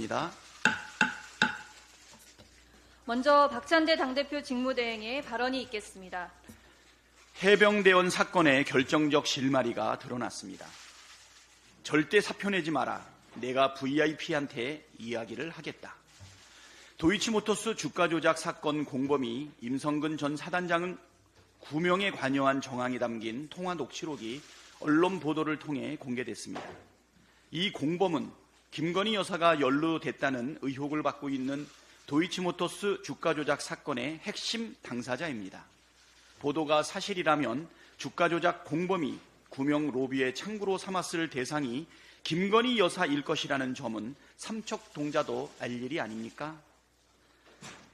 기각합니다. 먼저 박찬대 당대표 직무대행의 발언이 있겠습니다. 해병대원 사건의 결정적 실마리가 드러났습니다. 절대 사표 내지 마라. 내가 VIP한테 이야기를 하겠다. 도이치모터스 주가 조작 사건 공범이 임성근 전 사단장은 구명에 관여한 정황이 담긴 통화 녹취록이 언론 보도를 통해 공개됐습니다. 이 공범은 김건희 여사가 연루됐다는 의혹을 받고 있는 도이치모터스 주가 조작 사건의 핵심 당사자입니다. 보도가 사실이라면 주가 조작 공범이 구명 로비의 창구로 삼았을 대상이 김건희 여사일 것이라는 점은 삼척동자도 알 일이 아닙니까?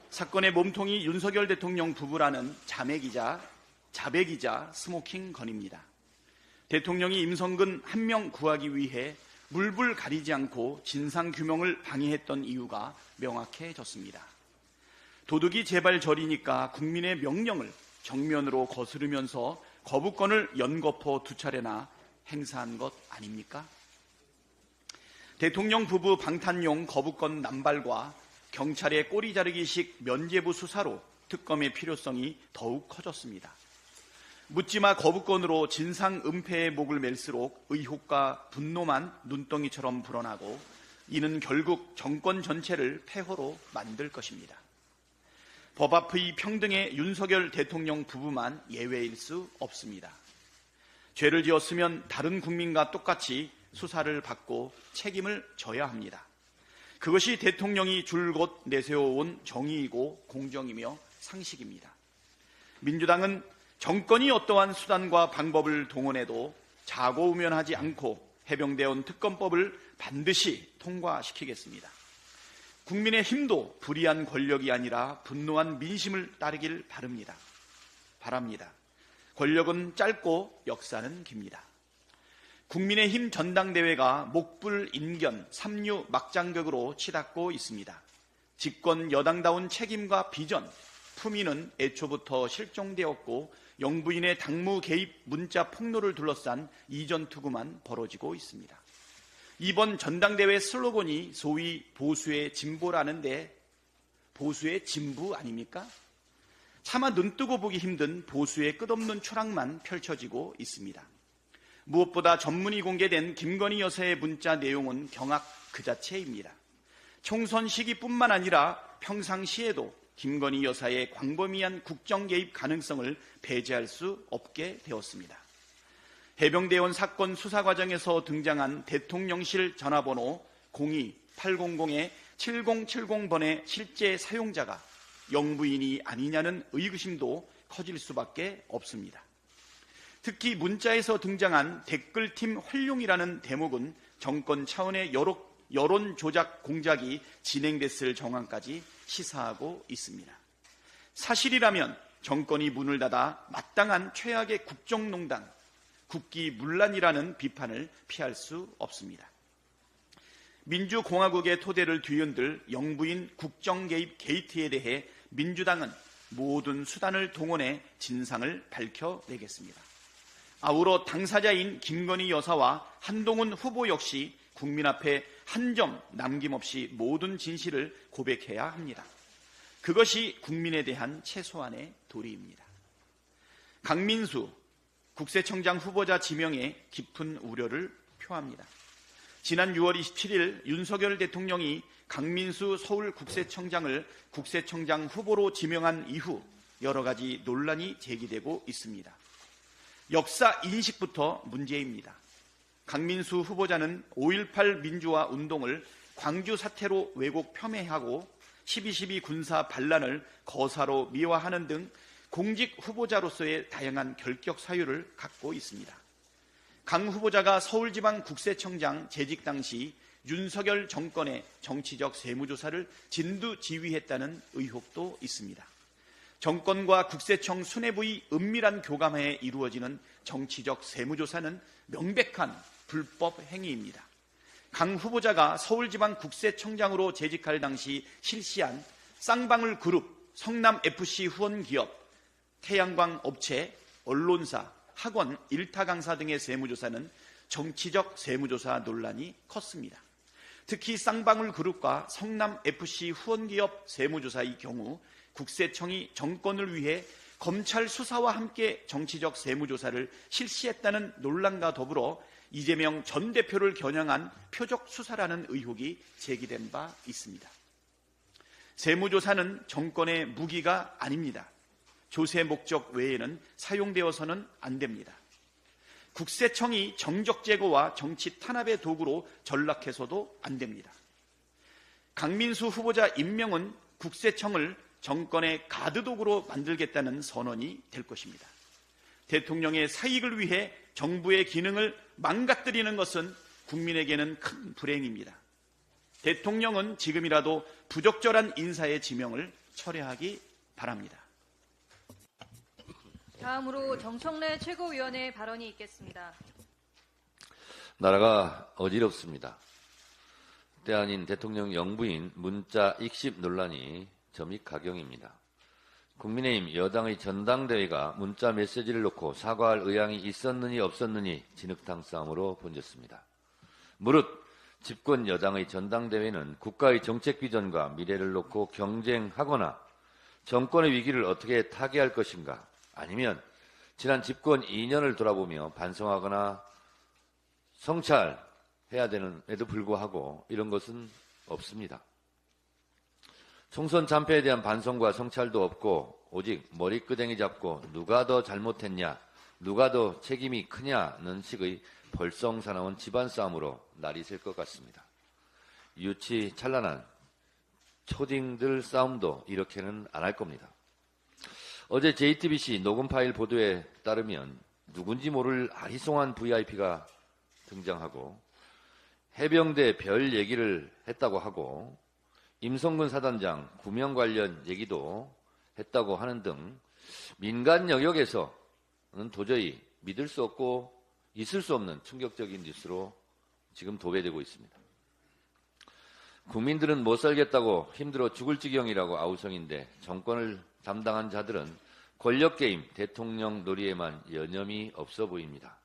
사건의 몸통이 윤석열 대통령 부부라는 자백이자 스모킹 건입니다. 대통령이 임성근 한 명 구하기 위해 물불 가리지 않고 진상규명을 방해했던 이유가 명확해졌습니다. 도둑이 제발 저리니까 국민의 명령을 정면으로 거스르면서 거부권을 연거푸 두 차례나 행사한 것 아닙니까? 대통령 부부 방탄용 거부권 남발과 경찰의 꼬리 자르기식 면죄부 수사로 특검의 필요성이 더욱 커졌습니다. 묻지마 거부권으로 진상 은폐의 목을 맬수록 의혹과 분노만 눈덩이처럼 불어나고 이는 결국 정권 전체를 폐허로 만들 것입니다. 법 앞의 평등의 윤석열 대통령 부부만 예외일 수 없습니다. 죄를 지었으면 다른 국민과 똑같이 수사를 받고 책임을 져야 합니다. 그것이 대통령이 줄곧 내세워온 정의이고 공정이며 상식입니다. 민주당은 정권이 어떠한 수단과 방법을 동원해도 자고우면하지 않고 해병대원 특검법을 반드시 통과시키겠습니다. 국민의힘도 불의한 권력이 아니라 분노한 민심을 따르길 바랍니다. 권력은 짧고 역사는 깁니다. 국민의힘 전당대회가 목불인견 3류 막장극으로 치닫고 있습니다. 집권 여당다운 책임과 비전, 품위는 애초부터 실종되었고 영부인의 당무 개입 문자 폭로를 둘러싼 이전 투구만 벌어지고 있습니다. 이번 전당대회 슬로건이 소위 보수의 진보라는데 보수의 진부 아닙니까? 차마 눈뜨고 보기 힘든 보수의 끝없는 추락만 펼쳐지고 있습니다. 무엇보다 전문이 공개된 김건희 여사의 문자 내용은 경악 그 자체입니다. 총선 시기뿐만 아니라 평상시에도 김건희 여사의 광범위한 국정 개입 가능성을 배제할 수 없게 되었습니다. 해병대원 사건 수사 과정에서 등장한 대통령실 전화번호 02-800-7070번의 실제 사용자가 영부인이 아니냐는 의구심도 커질 수밖에 없습니다. 특히 문자에서 등장한 댓글팀 활용이라는 대목은 정권 차원의 여론 조작 공작이 진행됐을 정황까지 시사하고 있습니다. 사실이라면 정권이 문을 닫아 마땅한 최악의 국정농단, 국기문란이라는 비판을 피할 수 없습니다. 민주공화국의 토대를 뒤흔들 영부인 국정개입 게이트에 대해 민주당은 모든 수단을 동원해 진상을 밝혀내겠습니다. 아울러 당사자인 김건희 여사와 한동훈 후보 역시 국민 앞에 한 점 남김없이 모든 진실을 고백해야 합니다. 그것이 국민에 대한 최소한의 도리입니다. 강민수 국세청장 후보자 지명에 깊은 우려를 표합니다. 지난 6월 27일 윤석열 대통령이 강민수 서울국세청장을 국세청장 후보로 지명한 이후 여러 가지 논란이 제기되고 있습니다. 역사 인식부터 문제입니다. 강민수 후보자는 5.18 민주화 운동을 광주 사태로 왜곡 폄훼하고 12.12 군사 반란을 거사로 미화하는 등 공직 후보자로서의 다양한 결격 사유를 갖고 있습니다. 강 후보자가 서울지방국세청장 재직 당시 윤석열 정권의 정치적 세무조사를 진두지휘했다는 의혹도 있습니다. 정권과 국세청 수뇌부의 은밀한 교감하에 이루어지는 정치적 세무조사는 명백한 불법 행위입니다. 강 후보자가 서울지방국세청장으로 재직할 당시 실시한 쌍방울 그룹, 성남FC 후원기업, 태양광 업체, 언론사, 학원, 일타 강사 등의 세무조사는 정치적 세무조사 논란이 컸습니다. 특히 쌍방울 그룹과 성남FC 후원기업 세무조사의 경우 국세청이 정권을 위해 검찰 수사와 함께 정치적 세무조사를 실시했다는 논란과 더불어 이재명 전 대표를 겨냥한 표적 수사라는 의혹이 제기된 바 있습니다. 세무조사는 정권의 무기가 아닙니다. 조세 목적 외에는 사용되어서는 안 됩니다. 국세청이 정적 제거와 정치 탄압의 도구로 전락해서도 안 됩니다. 강민수 후보자 임명은 국세청을 정권의 가드도구로 만들겠다는 선언이 될 것입니다. 대통령의 사익을 위해 정부의 기능을 망가뜨리는 것은 국민에게는 큰 불행입니다. 대통령은 지금이라도 부적절한 인사의 지명을 철회하기 바랍니다. 다음으로 정청래 최고위원의 발언이 있겠습니다. 나라가 어지럽습니다. 때 아닌 대통령 영부인 문자 익십 논란이 점입가경입니다. 국민의힘 여당의 전당대회가 문자 메시지를 놓고 사과할 의향이 있었느니 없었느니 진흙탕 싸움으로 번졌습니다. 무릇 집권 여당의 전당대회는 국가의 정책 비전과 미래를 놓고 경쟁하거나 정권의 위기를 어떻게 타개할 것인가, 아니면 지난 집권 2년을 돌아보며 반성하거나 성찰해야 되는에도 불구하고 이런 것은 없습니다. 총선 참패에 대한 반성과 성찰도 없고 오직 머리끄댕이 잡고 누가 더 잘못했냐, 누가 더 책임이 크냐는 식의 벌성사나운 집안 싸움으로 날이 셀 것 같습니다. 유치 찬란한 초딩들 싸움도 이렇게는 안 할 겁니다. 어제 JTBC 녹음 파일 보도에 따르면 누군지 모를 아리송한 VIP가 등장하고 해병대 별 얘기를 했다고 하고 임성근 사단장 구명 관련 얘기도 했다고 하는 등 민간 영역에서는 도저히 믿을 수 없고 있을 수 없는 충격적인 뉴스로 지금 도배되고 있습니다. 국민들은 못 살겠다고 힘들어 죽을 지경이라고 아우성인데 정권을 담당한 자들은 권력게임, 대통령 놀이에만 여념이 없어 보입니다.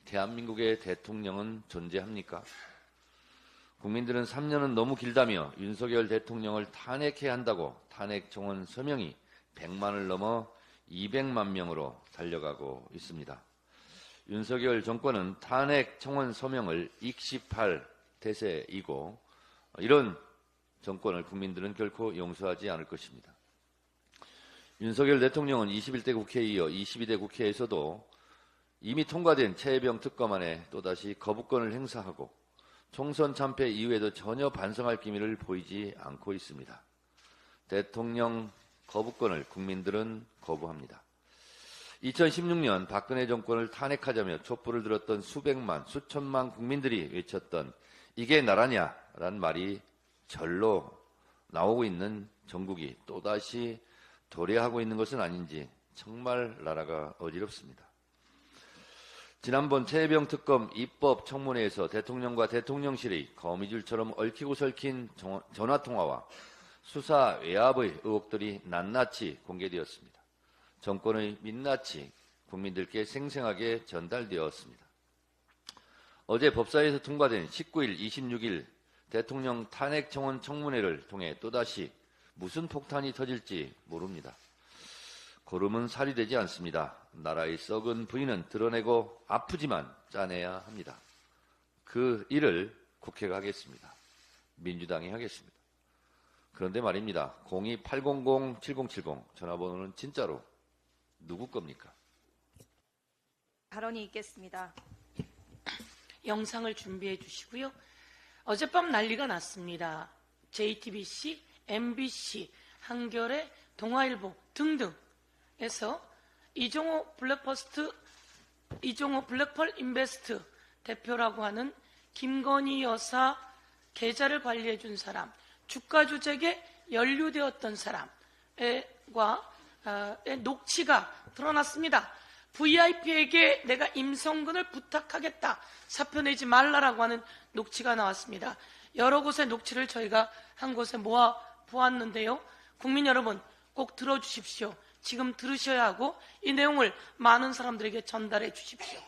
대한민국의 대통령은 존재합니까? 국민들은 3년은 너무 길다며 윤석열 대통령을 탄핵해야 한다고 탄핵 청원 서명이 100만을 넘어 200만 명으로 달려가고 있습니다. 윤석열 정권은 탄핵 청원 서명을 익십할 대세이고 이런 정권을 국민들은 결코 용서하지 않을 것입니다. 윤석열 대통령은 21대 국회에 이어 22대 국회에서도 이미 통과된 최혜병 특검안에 또다시 거부권을 행사하고 총선 참패 이후에도 전혀 반성할 기미를 보이지 않고 있습니다. 대통령 거부권을 국민들은 거부합니다. 2016년 박근혜 정권을 탄핵하자며 촛불을 들었던 수백만, 수천만 국민들이 외쳤던 이게 나라냐라는 말이 절로 나오고 있는 정국이 또다시 도래하고 있는 것은 아닌지 정말 나라가 어지럽습니다. 지난번 최혜병 특검 입법 청문회에서 대통령과 대통령실의 거미줄처럼 얽히고 설킨 전화통화와 수사 외압의 의혹들이 낱낱이 공개되었습니다. 정권의 민낯이 국민들께 생생하게 전달되었습니다. 어제 법사위에서 통과된 19일, 26일 대통령 탄핵 청원 청문회를 통해 또다시 무슨 폭탄이 터질지 모릅니다. 고름은 살이 되지 않습니다. 나라의 썩은 부인은 드러내고 아프지만 짜내야 합니다. 그 일을 국회가 하겠습니다. 민주당이 하겠습니다. 그런데 말입니다. 02-800-7070 전화번호는 진짜로 누구 겁니까? 발언이 있겠습니다. 영상을 준비해 주시고요. 어젯밤 난리가 났습니다. JTBC, MBC, 한겨레, 동아일보 등등에서 이종호 블랙펄 인베스트 대표라고 하는 김건희 여사 계좌를 관리해 준 사람, 주가 조작에 연루되었던 사람과 녹취가 드러났습니다. VIP에게 내가 임성근을 부탁하겠다, 사표 내지 말라라고 하는 녹취가 나왔습니다. 여러 곳의 녹취를 저희가 한 곳에 모아 보았는데요. 국민 여러분 꼭 들어주십시오. 지금 들으셔야 하고 이 내용을 많은 사람들에게 전달해 주십시오.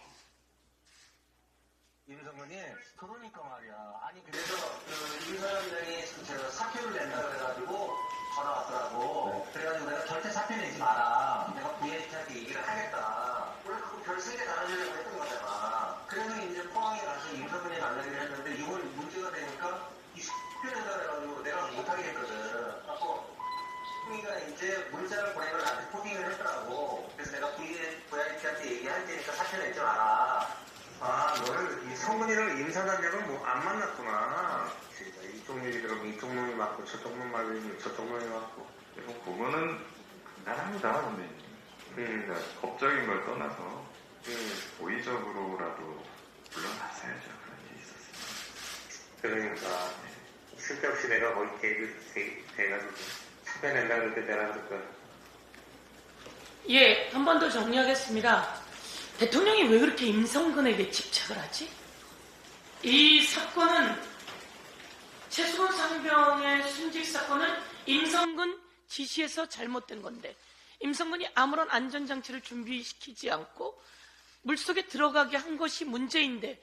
임성근이 그러니까 말이야. 아니 그래서 그 임선영이 제가 사표를 낸다 그래가지고 전화 왔더라고. 그래가지고 내가 절대 사표 내지 마라. 내가 VIP한테 얘기를 하겠다. 원래 그거 별 세게 달아주려고 했던 거잖아. 그래서 이제 포항에 가서 임성근이 만나기로 했는데 이걸 문제가 되니까 이 사표 낸다 그래가지고 내가 못하겠거든. 그래서 승희가 이제 문자를 보내면 나한테 포팅을 했더라고. 그래서 내가 VIP한테 얘기할 테니까 사표 내지 마라. 아, 너는 이 성근이랑 임사단장은 뭐 안 만났구나. 진짜 이쪽 얘기 들으면 이쪽 놈이 맞고 저쪽 놈 말리면 저쪽 놈이 맞고. 그리고 부모는 간단합니다, 선배님. 그러니까 법적인 걸 떠나서 고의적으로라도 물러났어야죠. 그런 게 있었어요. 그러니까 쓸데없이 내가 거기 개입이 돼가지고 사표 낸다 그럴 때 내가 그럴 거야. 예, 한 번 더 정리하겠습니다. 대통령이 왜 그렇게 임성근에게 집착을 하지? 이 사건은 최수건 상병의 순직 사건은 임성근 지시에서 잘못된 건데 임성근이 아무런 안전장치를 준비시키지 않고 물속에 들어가게 한 것이 문제인데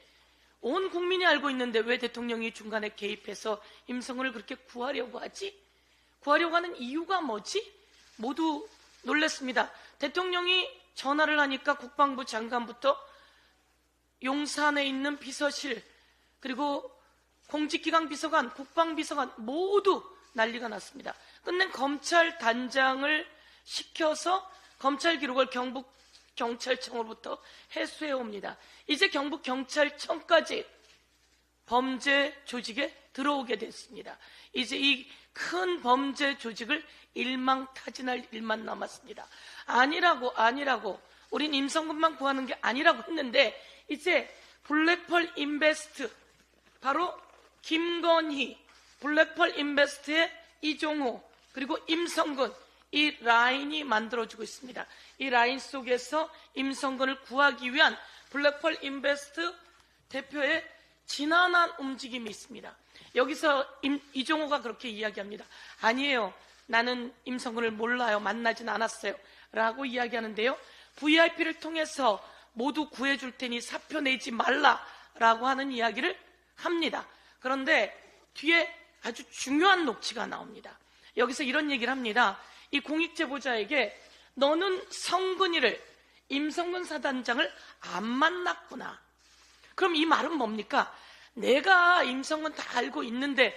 온 국민이 알고 있는데 왜 대통령이 중간에 개입해서 임성근을 그렇게 구하려고 하지? 구하려고 하는 이유가 뭐지? 모두 놀랐습니다. 대통령이 전화를 하니까 국방부 장관부터 용산에 있는 비서실 그리고 공직기강 비서관, 국방비서관 모두 난리가 났습니다. 끝낸 검찰단장을 시켜서 검찰 기록을 경북경찰청으로부터 해수해 옵니다. 이제 경북경찰청까지 범죄 조직에 들어오게 됐습니다. 이제 이 큰 범죄 조직을 일망타진할 일만 남았습니다. 아니라고 우린 임성근만 구하는 게 아니라고 했는데 이제 블랙펄 인베스트 바로 김건희, 블랙펄 인베스트의 이종호 그리고 임성근 이 라인이 만들어지고 있습니다. 이 라인 속에서 임성근을 구하기 위한 블랙펄 인베스트 대표의 지난한 움직임이 있습니다. 여기서 이종호가 그렇게 이야기합니다. 아니에요. 나는 임성근을 몰라요. 만나진 않았어요. 라고 이야기하는데요. VIP를 통해서 모두 구해줄 테니 사표 내지 말라라고 하는 이야기를 합니다. 그런데 뒤에 아주 중요한 녹취가 나옵니다. 여기서 이런 얘기를 합니다. 이 공익제보자에게 너는 성근이를 임성근 사단장을 안 만났구나. 그럼 이 말은 뭡니까? 내가 임성근 다 알고 있는데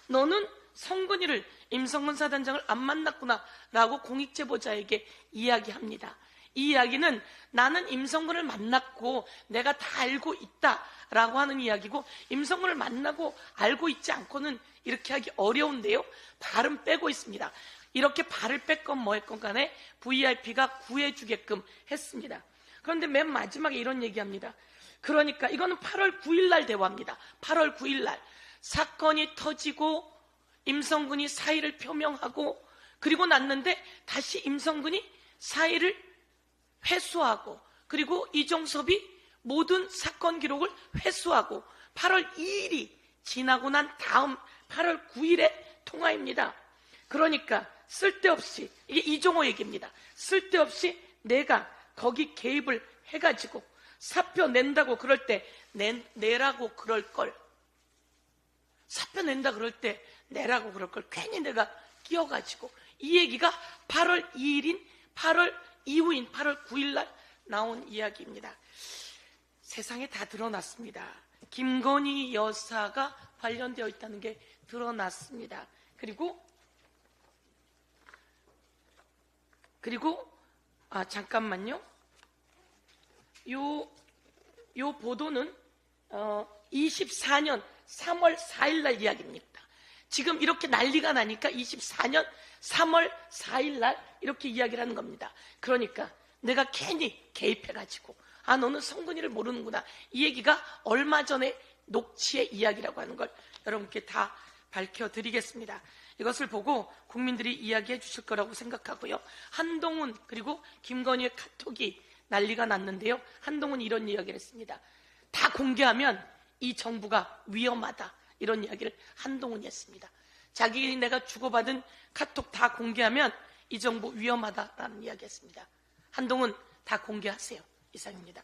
너는 성근이를 임성근 사단장을 안 만났구나 라고 공익제보자에게 이야기합니다. 이 이야기는 나는 임성근을 만났고 내가 다 알고 있다라고 하는 이야기고 임성근을 만나고 알고 있지 않고는 이렇게 하기 어려운데요. 발은 빼고 있습니다. 이렇게 발을 뺐건 뭐 했건 간에 VIP가 구해주게끔 했습니다. 그런데 맨 마지막에 이런 얘기합니다. 그러니까 이거는 8월 9일 날 대화입니다. 8월 9일 날 사건이 터지고 임성근이 사의를 표명하고 그리고 났는데 다시 임성근이 사의를 회수하고 그리고 이종섭이 모든 사건 기록을 회수하고 8월 2일이 지나고 난 다음 8월 9일의 통화입니다. 그러니까 쓸데없이 이게 이종호 얘기입니다. 쓸데없이 내가 거기 개입을 해가지고 사표 낸다고 그럴 때 내라고 그럴 걸 사표 낸다 그럴 때 내라고 그럴 걸 괜히 내가 끼어가지고 이 얘기가 8월 2일인 8월 이후인 8월 9일 날 나온 이야기입니다. 세상에 다 드러났습니다. 김건희 여사가 관련되어 있다는 게 드러났습니다. 그리고 잠깐만요. 요 보도는 24년 3월 4일 날 이야기입니다. 지금 이렇게 난리가 나니까 24년 3월 4일 날 이렇게 이야기를 하는 겁니다. 그러니까 내가 괜히 개입해가지고 너는 성근이를 모르는구나. 이 얘기가 얼마 전에 녹취의 이야기라고 하는 걸 여러분께 다 밝혀드리겠습니다. 이것을 보고 국민들이 이야기해 주실 거라고 생각하고요. 한동훈 그리고 김건희의 카톡이 난리가 났는데요. 한동훈이 이런 이야기를 했습니다. 다 공개하면 이 정부가 위험하다. 이런 이야기를 한동훈이 했습니다. 자기 내가 주고받은 카톡 다 공개하면 이 정부 위험하다라는 이야기 했습니다. 한동훈 다 공개하세요. 이상입니다.